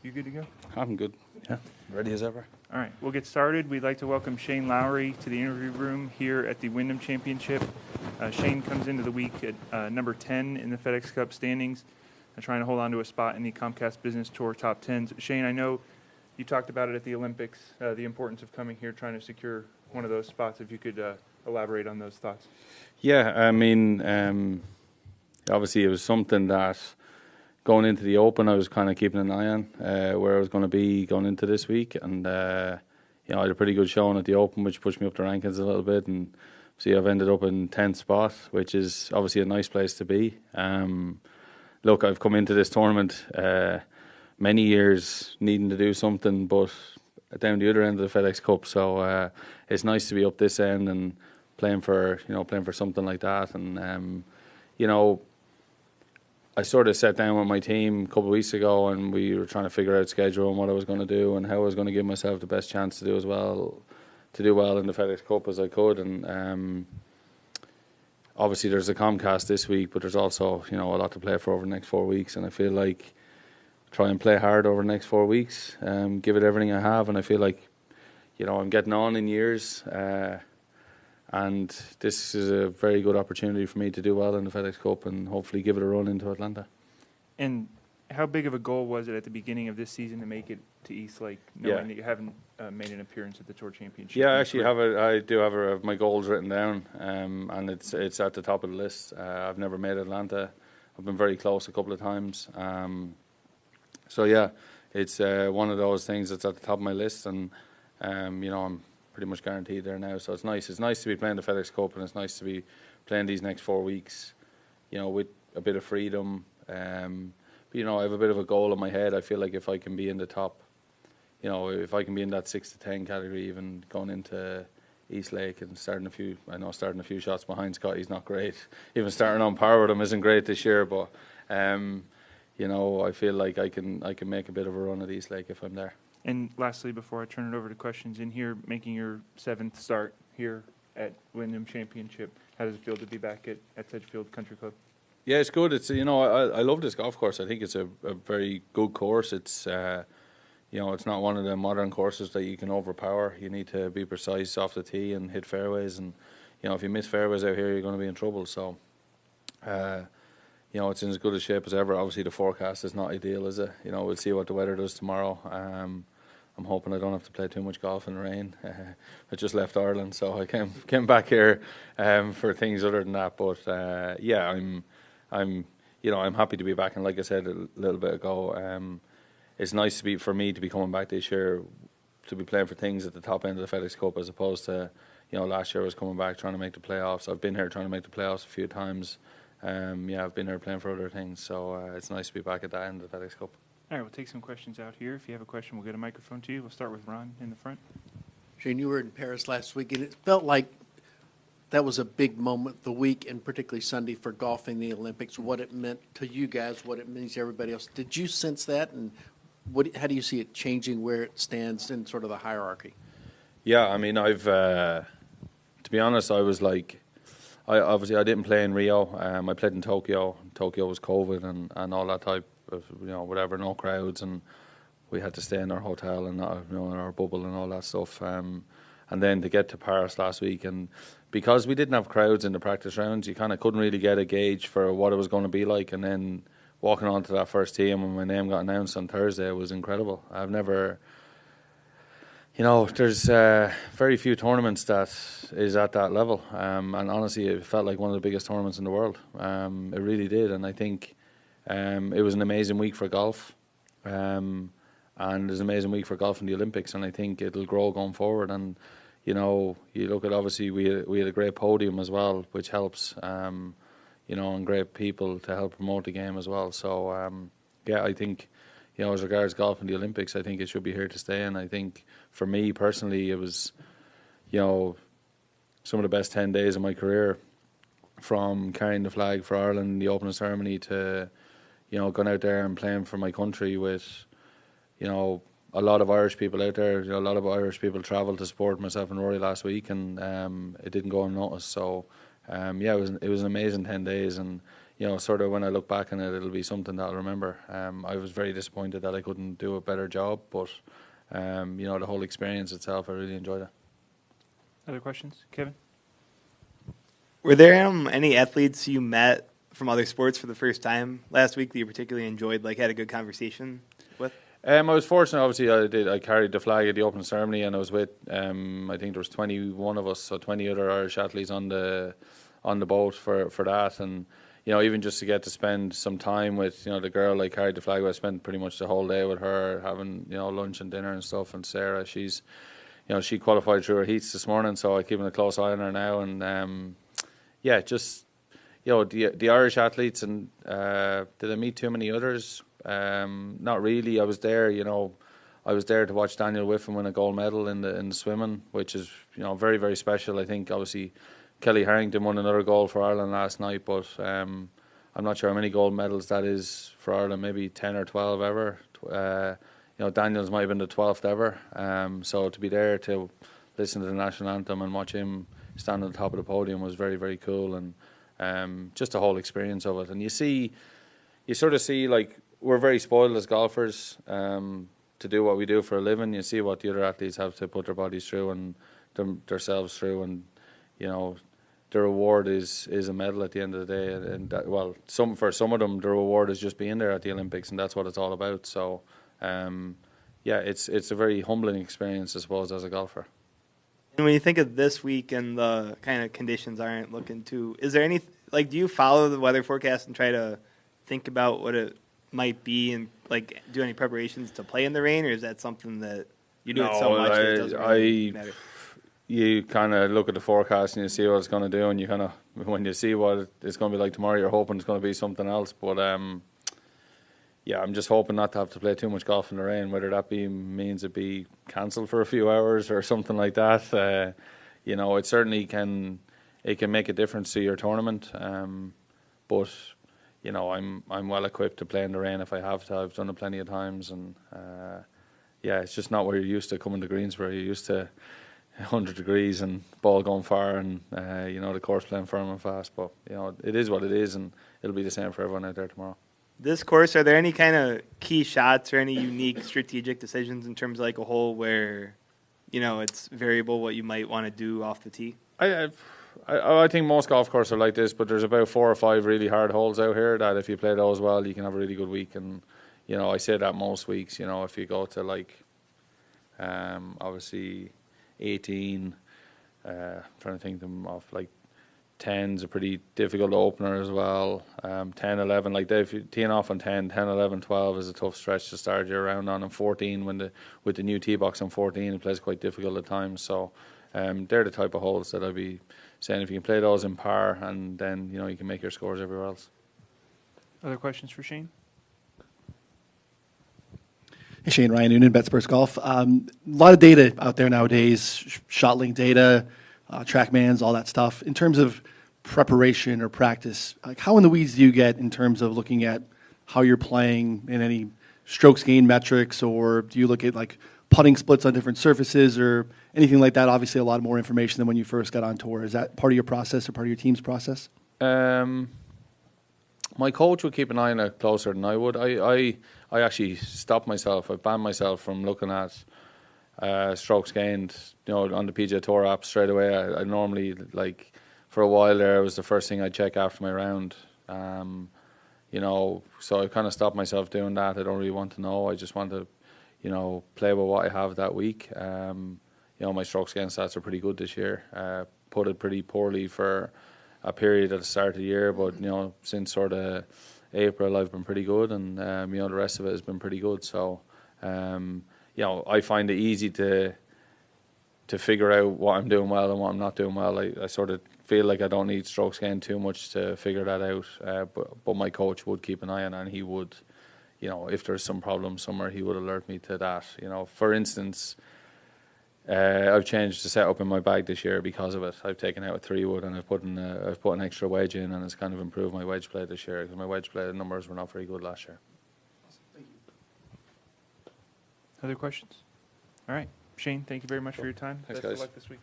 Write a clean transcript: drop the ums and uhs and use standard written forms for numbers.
You good to go? I'm good. Yeah, ready as ever. All right, we'll get started. We'd like to welcome Shane Lowry to the interview room here at the Wyndham Championship. Shane comes into the week at number 10 in the FedEx Cup standings, trying to hold on to a spot in the Comcast Business Tour top 10s. Shane, I know you talked about it at the Olympics, the importance of coming here, trying to secure one of those spots. If you could elaborate on those thoughts. Yeah, I mean, obviously it was something that going into the Open I was kind of keeping an eye on where I was going to be going into this week, and I had a pretty good showing at the Open, which pushed me up the rankings a little bit, and see I've ended up in 10th spot, which is obviously a nice place to be. Look, I've come into this tournament many years needing to do something, but down the other end of the FedEx Cup, so it's nice to be up this end and playing for something like that. And I sort of sat down with my team a couple of weeks ago, and we were trying to figure out schedule and what I was going to do and how I was going to give myself the best chance to do well in the FedEx Cup as I could. And obviously there's a Comcast this week, but there's also a lot to play for over the next 4 weeks, and I feel like try and play hard over the next 4 weeks, give it everything I have, and I feel like I'm getting on in years. And this is a very good opportunity for me to do well in the FedEx Cup and hopefully give it a run into Atlanta. And how big of a goal was it at the beginning of this season to make it to East Lake, knowing that you haven't made an appearance at the Tour Championship? Yeah, I actually I do have my goals written down, and it's at the top of the list. I've never made Atlanta. I've been very close a couple of times. So yeah, it's one of those things that's at the top of my list, and I'm pretty much guaranteed there now. So it's nice. It's nice to be playing the FedEx Cup, and it's nice to be playing these next 4 weeks, with a bit of freedom. But I have a bit of a goal in my head. I feel like if I can be in the top, if I can be in that 6 to 10 category, even going into East Lake and starting a few shots behind Scott, he's not great. Even starting on par with him isn't great this year, but I feel like I can make a bit of a run at East Lake if I'm there. And lastly, before I turn it over to questions, in here, making your 7th start here at Wyndham Championship, how does it feel to be back at Sedgefield Country Club? Yeah, it's good. It's I love this golf course. I think it's a very good course. It's it's not one of the modern courses that you can overpower. You need to be precise off the tee and hit fairways, and if you miss fairways out here, you're going to be in trouble. So it's in as good a shape as ever. Obviously, the forecast is not ideal, is it? We'll see what the weather does tomorrow. I'm hoping I don't have to play too much golf in the rain. I just left Ireland, so I came back here for things other than that. But I'm happy to be back. And like I said a little bit ago, it's nice for me to be coming back this year to be playing for things at the top end of the FedEx Cup, as opposed to last year I was coming back trying to make the playoffs. I've been here trying to make the playoffs a few times. I've been here playing for other things, so it's nice to be back at that end of the FedEx Cup. All right, we'll take some questions out here. If you have a question, we'll get a microphone to you. We'll start with Ron in the front. Shane, you were in Paris last week, and it felt like that was a big moment, the week, and particularly Sunday, for golfing the Olympics, what it meant to you guys, what it means to everybody else. Did you sense that, and how do you see it changing, where it stands in sort of the hierarchy? Yeah, I mean, to be honest, I was like, I didn't play in Rio. I played in Tokyo. Tokyo was COVID and all that type of, whatever, no crowds, and we had to stay in our hotel and in our bubble and all that stuff. And then to get to Paris last week, and because we didn't have crowds in the practice rounds, you kind of couldn't really get a gauge for what it was going to be like. And then walking onto that first tee, and when my name got announced on Thursday, it was incredible. I've never... there's very few tournaments that is at that level. And honestly, it felt like one of the biggest tournaments in the world. It really did. And I think it was an amazing week for golf. And it was an amazing week for golf in the Olympics. And I think it'll grow going forward. And, you look at, obviously, we had a great podium as well, which helps, and great people to help promote the game as well. So, I think... as regards golf in the Olympics, I think it should be here to stay. And I think for me personally, it was, some of the best 10 days of my career, from carrying the flag for Ireland, the opening ceremony, to, going out there and playing for my country with, a lot of Irish people out there. A lot of Irish people travelled to support myself and Rory last week, and it didn't go unnoticed. So, it was an amazing 10 days. And, sort of when I look back on it, it'll be something that I'll remember. I was very disappointed that I couldn't do a better job, but the whole experience itself, I really enjoyed it. Other questions? Kevin? Were there any athletes you met from other sports for the first time last week that you particularly enjoyed, like had a good conversation with? I was fortunate, obviously. I carried the flag at the opening ceremony, and I was with, I think there was 21 of us, so 20 other Irish athletes on the boat for that. And, even just to get to spend some time with, the girl I carried the flag with, I spent pretty much the whole day with her, having, lunch and dinner and stuff. And Sarah, she's, she qualified through her heats this morning, so I'm keeping a close eye on her now. And, just, the Irish athletes, and did I meet too many others? Not really. I was there, I was there to watch Daniel Wyndham win a gold medal in the swimming, which is, very, very special. I think, obviously, Kelly Harrington won another gold for Ireland last night, but I'm not sure how many gold medals that is for Ireland, maybe 10 or 12 ever. Daniel's might have been the 12th ever. So to be there to listen to the national anthem and watch him stand on the top of the podium was very, very cool, and just the whole experience of it. And you sort of see, like, we're very spoiled as golfers to do what we do for a living. You see what the other athletes have to put their bodies through and themselves through, and the reward is a medal at the end of the day. And that, for some of them, the reward is just being there at the Olympics, and that's what it's all about. So, it's a very humbling experience, I suppose, as a golfer. And when you think of this week and the kind of conditions aren't looking too, is there any, do you follow the weather forecast and try to think about what it might be and, do any preparations to play in the rain, or is that something that you do it so much that it doesn't really matter? You kind of look at the forecast and you see what it's going to do, and you kind of, when you see what it's going to be like tomorrow, you're hoping it's going to be something else. But I'm just hoping not to have to play too much golf in the rain, whether that means it be cancelled for a few hours or something like that. It certainly can make a difference to your tournament. But I'm well equipped to play in the rain if I have to. I've done it plenty of times, and it's just not where you're used to coming to Greensboro. You're used to 100 degrees and ball going far, and the course playing firm and fast. But it is what it is, and it'll be the same for everyone out there tomorrow. This course, are there any kind of key shots or any unique strategic decisions in terms of a hole where it's variable what you might want to do off the tee? I think most golf courses are like this, but there's about 4 or 5 really hard holes out here that if you play those well, you can have a really good week. And I say that most weeks. If you go to obviously 18, trying to think them off, 10's a pretty difficult opener as well. 10, 11, if you're teeing off on 10, 11, 12 is a tough stretch to start your round on. And 14, with the new tee box on 14, it plays quite difficult at times. So they're the type of holes that I'd be saying if you can play those in par, and then you can make your scores everywhere else. Other questions for Shane? Hey, Shane, Ryan Noonan, BetSports Golf. A lot of data out there nowadays, shot link data, TrackMans, all that stuff. In terms of preparation or practice, how in the weeds do you get in terms of looking at how you're playing in any strokes gain metrics, or do you look at putting splits on different surfaces or anything like that? Obviously, a lot more information than when you first got on tour. Is that part of your process or part of your team's process? My coach would keep an eye on it closer than I would. I actually stopped myself. I banned myself from looking at strokes gained, on the PGA Tour app straight away. I normally, for a while there, it was the first thing I'd check after my round. So I kind of stopped myself doing that. I don't really want to know. I just want to, play with what I have that week. My strokes gained stats are pretty good this year. Put it pretty poorly for a period at the start of the year, but since sort of April I've been pretty good, and the rest of it has been pretty good. So I find it easy to figure out what I'm doing well and what I'm not doing well. I sort of feel like I don't need strokes gained too much to figure that out. But my coach would keep an eye on it, and he would, if there's some problem somewhere, he would alert me to that. For instance, I've changed the setup in my bag this year because of it. I've taken out a 3-wood and I've put an extra wedge in, and it's kind of improved my wedge play this year because my wedge play numbers were not very good last year. Thank you. Other questions? All right. Shane, thank you very much for your time. Thanks, Best of guys. luck this week.